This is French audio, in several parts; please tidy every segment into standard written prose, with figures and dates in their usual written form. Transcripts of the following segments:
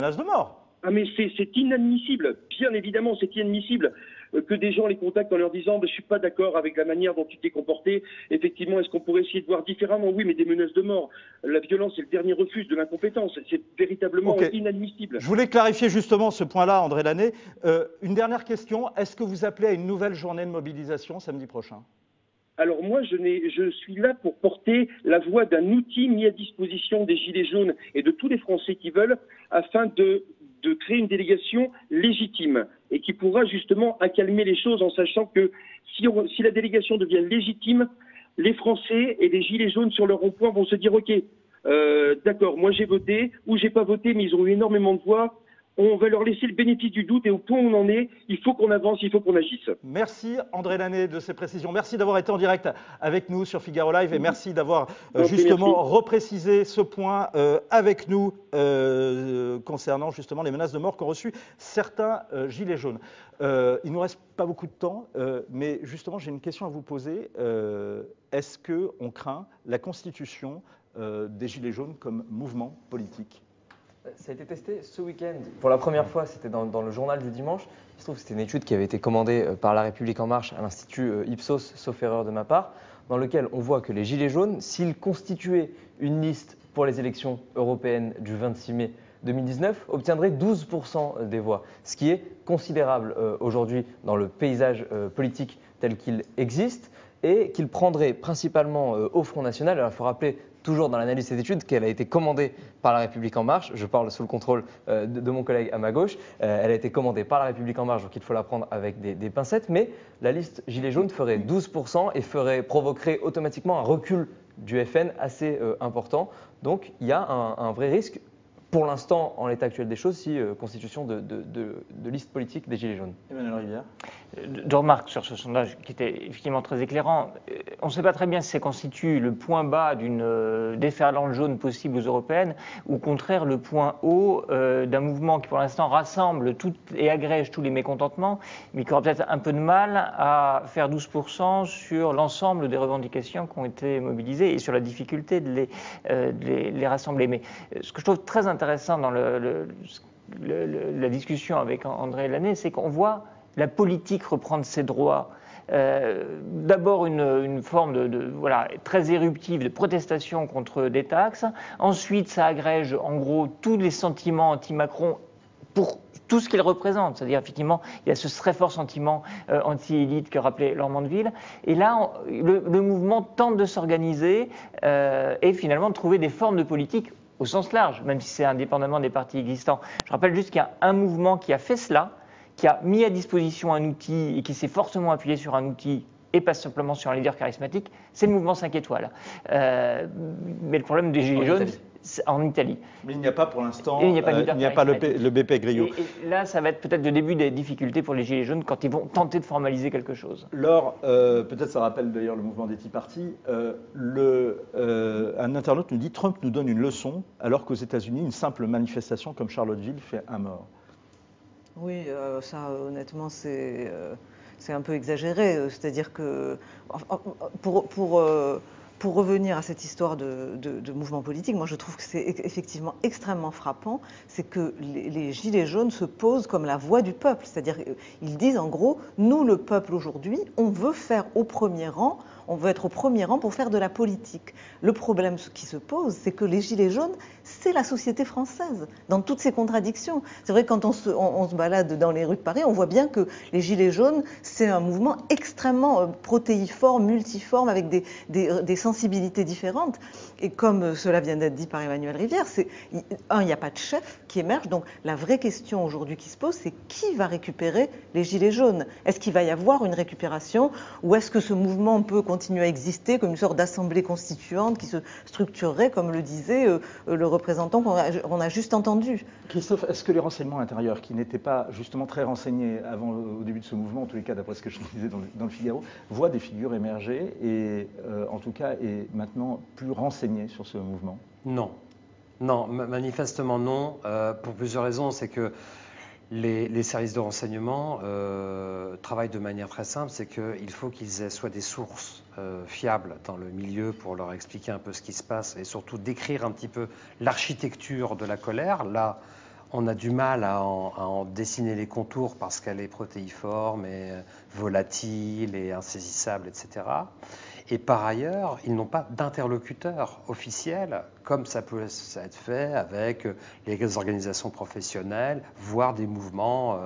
menace de mort. Ah mais c'est inadmissible, bien évidemment c'est inadmissible que des gens les contactent en leur disant je suis pas d'accord avec la manière dont tu t'es comporté, effectivement est-ce qu'on pourrait essayer de voir différemment? Oui mais des menaces de mort, la violence c'est le dernier refuge de l'incompétence, c'est véritablement inadmissible. Je voulais clarifier justement ce point-là, André Lanné. Une dernière question, est-ce que vous appelez à une nouvelle journée de mobilisation samedi prochain? Alors moi, je suis là pour porter la voix d'un outil mis à disposition des Gilets jaunes et de tous les Français qui veulent, afin de créer une délégation légitime et qui pourra justement accalmer les choses en sachant que si la délégation devient légitime, les Français et les Gilets jaunes sur leur rond-point vont se dire « Ok, d'accord, moi j'ai voté ou j'ai pas voté, mais ils ont eu énormément de voix. » On va leur laisser le bénéfice du doute et au point où on en est, il faut qu'on avance, il faut qu'on agisse. Merci André Lanné de ces précisions. Merci d'avoir été en direct avec nous sur Figaro Live et merci d'avoir justement reprécisé ce point avec nous concernant justement les menaces de mort qu'ont reçues certains gilets jaunes. Il ne nous reste pas beaucoup de temps, mais justement j'ai une question à vous poser. Est-ce qu'on craint la constitution des gilets jaunes comme mouvement politique ? Ça a été testé ce week-end. Pour la première fois, c'était dans le journal du dimanche. Il se trouve que c'était une étude qui avait été commandée par La République En Marche à l'Institut Ipsos, sauf erreur de ma part, dans lequel on voit que les Gilets jaunes, s'ils constituaient une liste pour les élections européennes du 26 mai 2019, obtiendraient 12% des voix, ce qui est considérable aujourd'hui dans le paysage politique tel qu'il existe et qu'il prendrait principalement au Front National. Alors il faut rappeler toujours dans l'analyse de cette étude qu'elle a été commandée par La République En Marche. Je parle sous le contrôle de mon collègue à ma gauche. Elle a été commandée par La République En Marche, donc il faut la prendre avec des pincettes. Mais la liste Gilets jaunes ferait 12% et provoquerait automatiquement un recul du FN assez important. Donc il y a un vrai risque. Pour l'instant, en l'état actuel des choses, si constitution de liste politique des Gilets jaunes. Emmanuel Rivière. Deux remarques sur ce sondage qui était effectivement très éclairant. On ne sait pas très bien si ça constitue le point bas d'une déferlante jaune possible aux européennes ou au contraire le point haut d'un mouvement qui pour l'instant rassemble et agrège tous les mécontentements, mais qui aura peut-être un peu de mal à faire 12% sur l'ensemble des revendications qui ont été mobilisées et sur la difficulté de les rassembler. Mais ce que je trouve très intéressant dans la discussion avec André Lanné, c'est qu'on voit la politique reprendre ses droits. D'abord une forme voilà, très éruptive de protestation contre des taxes. Ensuite, ça agrège en gros tous les sentiments anti-Macron pour tout ce qu'il représente. C'est-à-dire, effectivement, il y a ce très fort sentiment anti-élite que rappelait Laurent Mandeville. Et là, le mouvement tente de s'organiser et finalement de trouver des formes de politique au sens large, même si c'est indépendamment des partis existants. Je rappelle juste qu'il y a un mouvement qui a fait cela, qui a mis à disposition un outil et qui s'est fortement appuyé sur un outil et pas simplement sur un leader charismatique, c'est le mouvement 5 étoiles. Mais le problème des Gilets jaunes, c'est en Italie. Mais il n'y a pas pour l'instant, il n'y a pas le BP Grillo. Et là, ça va être peut-être le début des difficultés pour les Gilets jaunes quand ils vont tenter de formaliser quelque chose. Laure, peut-être ça rappelle d'ailleurs le mouvement des Tea Party, un internaute nous dit « Trump nous donne une leçon alors qu'aux États-Unis, une simple manifestation comme Charlottesville fait un mort ». Oui, ça honnêtement c'est un peu exagéré. C'est-à-dire que pour revenir à cette histoire de mouvement politique, moi je trouve que c'est effectivement extrêmement frappant, c'est que les Gilets jaunes se posent comme la voix du peuple. C'est-à-dire ils disent en gros, nous le peuple aujourd'hui, on veut faire au premier rang, on veut être au premier rang pour faire de la politique. Le problème qui se pose, c'est que les Gilets jaunes, c'est la société française, dans toutes ses contradictions. C'est vrai que quand on se balade dans les rues de Paris, on voit bien que les Gilets jaunes, c'est un mouvement extrêmement protéiforme, multiforme, avec des sensibilités différentes. Et comme cela vient d'être dit par Emmanuel Rivière, il n'y a pas de chef qui émerge. Donc la vraie question aujourd'hui qui se pose, c'est qui va récupérer les Gilets jaunes? Est-ce qu'il va y avoir une récupération ou est-ce que ce mouvement peut continuer à exister comme une sorte d'assemblée constituante qui se structurerait, comme le disait le représentant qu'on a juste entendu? Christophe, est-ce que les renseignements intérieurs, qui n'étaient pas justement très renseignés au début de ce mouvement, en tous les cas d'après ce que je disais dans le Figaro, voient des figures émerger et en tout cas est maintenant plus renseigné sur ce mouvement? Non. Non, manifestement non, pour plusieurs raisons. C'est que les services de renseignement travaillent de manière très simple, c'est qu'il faut qu'ils soient des sources fiables dans le milieu pour leur expliquer un peu ce qui se passe et surtout décrire un petit peu l'architecture de la colère. Là, On a du mal à en dessiner les contours parce qu'elle est protéiforme et volatile et insaisissable, etc. Et par ailleurs, ils n'ont pas d'interlocuteur officiel, comme ça peut être fait avec les organisations professionnelles, voire des mouvements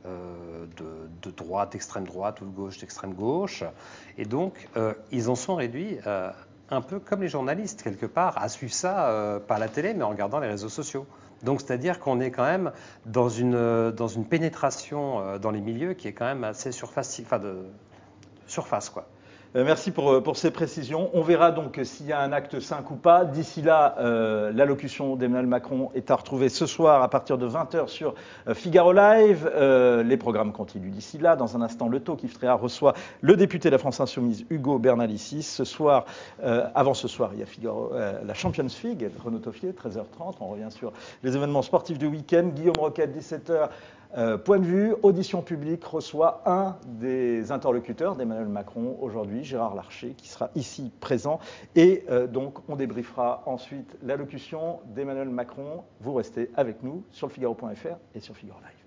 de droite, d'extrême droite ou de gauche, d'extrême gauche. Et donc, ils en sont réduits un peu comme les journalistes, quelque part, à suivre ça par la télé, mais en regardant les réseaux sociaux. Donc, c'est-à-dire qu'on est quand même dans une pénétration dans les milieux qui est quand même assez surface, quoi. Merci pour ces précisions. On verra donc s'il y a un acte 5 ou pas. D'ici là, l'allocution d'Emmanuel Macron est à retrouver ce soir à partir de 20h sur Figaro Live. Les programmes continuent d'ici là. Dans un instant, le Talk Iftréa reçoit le député de la France Insoumise, Hugo Bernalicis. Ce soir, avant ce soir, il y a la Champions Fig, Renaud Toffier, 13h30. On revient sur les événements sportifs du week-end. Guillaume Roquette, 17h. Point de vue, audition publique reçoit un des interlocuteurs d'Emmanuel Macron aujourd'hui, Gérard Larcher, qui sera ici présent. Et donc, on débriefera ensuite l'allocution d'Emmanuel Macron. Vous restez avec nous sur le Figaro.fr et sur Figaro Live.